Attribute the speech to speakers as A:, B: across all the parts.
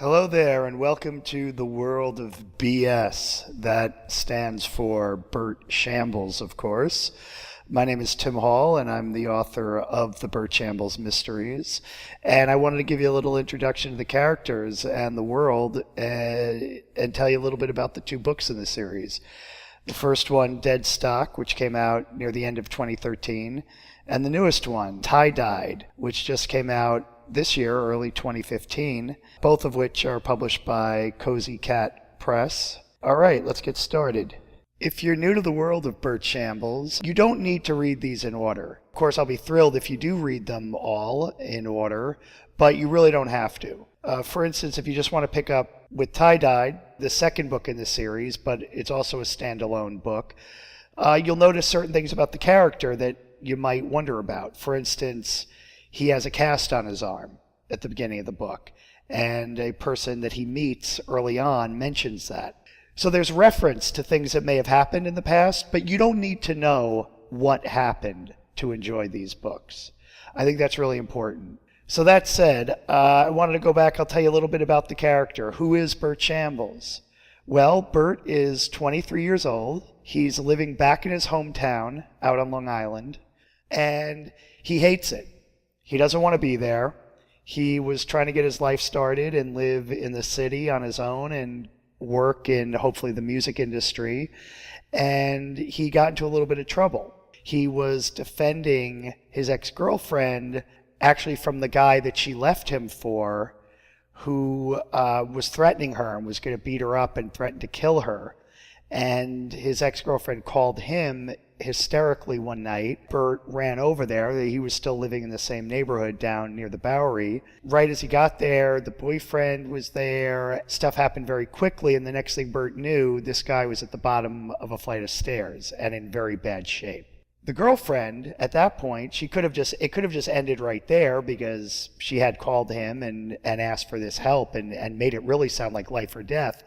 A: Hello there, and welcome to the world of BS. That stands for Bert Shambles, of course. My name is Tim Hall, and I'm the author of the Bert Shambles Mysteries. And I wanted to give you a little introduction to the characters and the world, and tell you a little bit about the two books in the series. The first one, Dead Stock, which came out near the end of 2013, and the newest one, Tie-Dyed, which just came out this year, early 2015, both of which are published by Cozy Cat Press. All right, let's get started. If you're new to the world of Bert Shambles, you don't need to read these in order. Of course, I'll be thrilled if you do read them all in order, but you really don't have to. For instance, if you just want to pick up with Tie-Dyed, the second book in the series, but it's also a standalone book, you'll notice certain things about the character that you might wonder about. For instance, he has a cast on his arm at the beginning of the book, and a person that he meets early on mentions that. So there's reference to things that may have happened in the past, but you don't need to know what happened to enjoy these books. I think that's really important. So that said, I wanted to go back. I'll tell you a little bit about the character. Who is Bert Shambles? Well, Bert is 23 years old. He's living back in his hometown out on Long Island, and he hates it. He doesn't want to be there. He was trying to get his life started and live in the city on his own and work in hopefully the music industry. And he got into a little bit of trouble. He was defending his ex-girlfriend actually from the guy that she left him for, who was threatening her and was going to beat her up and threaten to kill her. And his ex-girlfriend called him hysterically one night. Bert ran over there. He was still living in the same neighborhood down near the Bowery. Right as he got there, the boyfriend was there. Stuff happened very quickly, and the next thing Bert knew, this guy was at the bottom of a flight of stairs and in very bad shape. The girlfriend, at that point, it could have just ended right there because she had called him and asked for this help and made it really sound like life or death.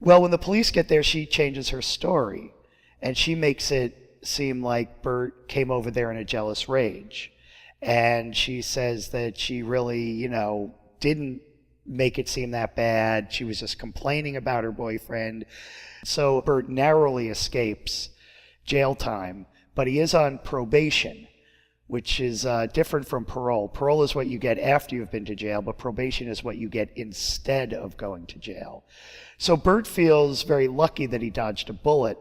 A: Well, when the police get there, she changes her story, and she makes it seem like Bert came over there in a jealous rage. And she says that she really, didn't make it seem that bad. She was just complaining about her boyfriend. So Bert narrowly escapes jail time, but he is on probation, which is different from parole. Parole is what you get after you've been to jail, but probation is what you get instead of going to jail. So Bert feels very lucky that he dodged a bullet.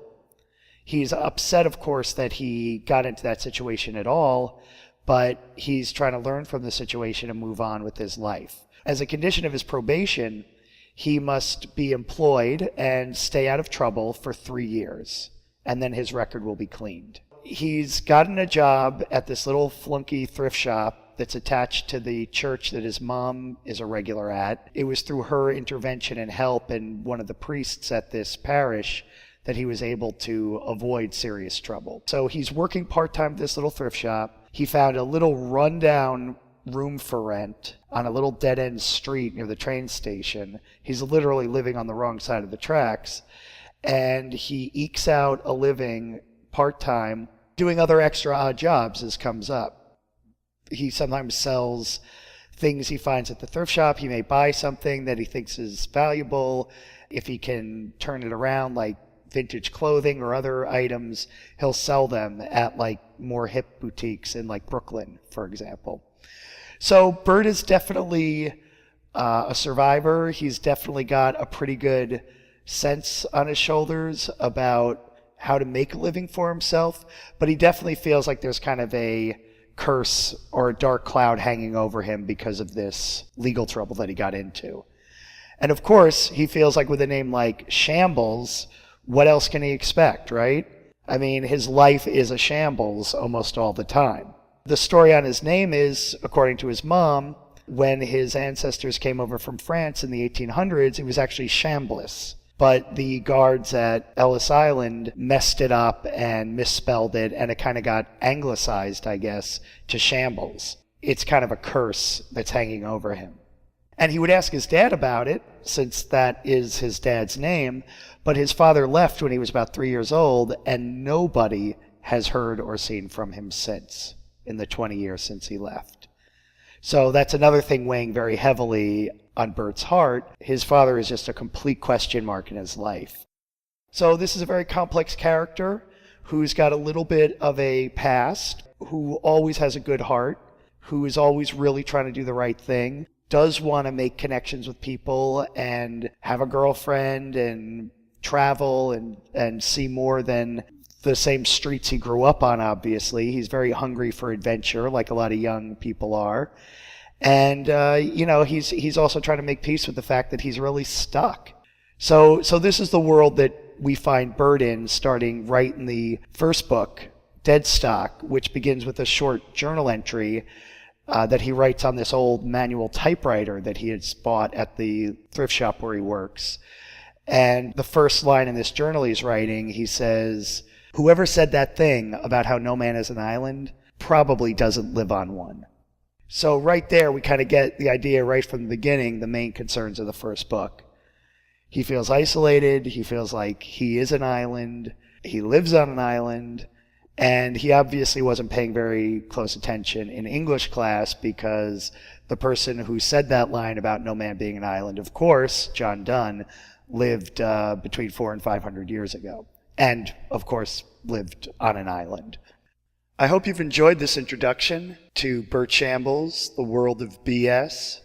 A: He's upset, of course, that he got into that situation at all, but he's trying to learn from the situation and move on with his life. As a condition of his probation, he must be employed and stay out of trouble for 3 years, and then his record will be cleaned. He's gotten a job at this little flunky thrift shop that's attached to the church that his mom is a regular at. It was through her intervention and help and one of the priests at this parish that he was able to avoid serious trouble. So he's working part-time at this little thrift shop. He found a little rundown room for rent on a little dead-end street near the train station. He's literally living on the wrong side of the tracks. And he ekes out a living part-time doing other extra odd jobs as comes up. He sometimes sells things he finds at the thrift shop. He may buy something that he thinks is valuable. If he can turn it around, like vintage clothing or other items, he'll sell them at like more hip boutiques in like Brooklyn, for example. So Bert is definitely a survivor. He's definitely got a pretty good sense on his shoulders about how to make a living for himself, but he definitely feels like there's kind of a curse or a dark cloud hanging over him because of this legal trouble that he got into. And of course, he feels like with a name like Shambles, what else can he expect, right? I mean, his life is a shambles almost all the time. The story on his name is, according to his mom, when his ancestors came over from France in the 1800s, it was actually Chambliss. But the guards at Ellis Island messed it up and misspelled it, and it kind of got anglicized, I guess, to Shambles. It's kind of a curse that's hanging over him. And he would ask his dad about it, since that is his dad's name, but his father left when he was about 3 years old, and nobody has heard or seen from him since, in the 20 years since he left. So that's another thing weighing very heavily on Bert's heart, his father is just a complete question mark in his life. So this is a very complex character who's got a little bit of a past, who always has a good heart, who is always really trying to do the right thing, does want to make connections with people and have a girlfriend and travel and see more than the same streets he grew up on, obviously. He's very hungry for adventure, like a lot of young people are. And, he's also trying to make peace with the fact that he's really stuck. So this is the world that we find Bert in, starting right in the first book, Deadstock, which begins with a short journal entry that he writes on this old manual typewriter that he had bought at the thrift shop where he works. And the first line in this journal he's writing, he says, "Whoever said that thing about how no man is an island probably doesn't live on one." So right there, we kind of get the idea right from the beginning, the main concerns of the first book. He feels isolated. He feels like he is an island. He lives on an island. And he obviously wasn't paying very close attention in English class because the person who said that line about no man being an island, of course, John Donne, lived between 400 and 500 years ago. And, of course, lived on an island. I hope you've enjoyed this introduction to Bert Shambles, The World of BS,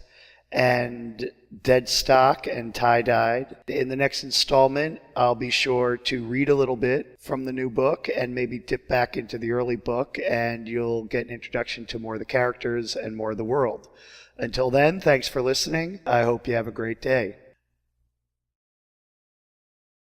A: and Deadstock and Tie-Dyed. In the next installment, I'll be sure to read a little bit from the new book and maybe dip back into the early book, and you'll get an introduction to more of the characters and more of the world. Until then, thanks for listening. I hope you have a great day.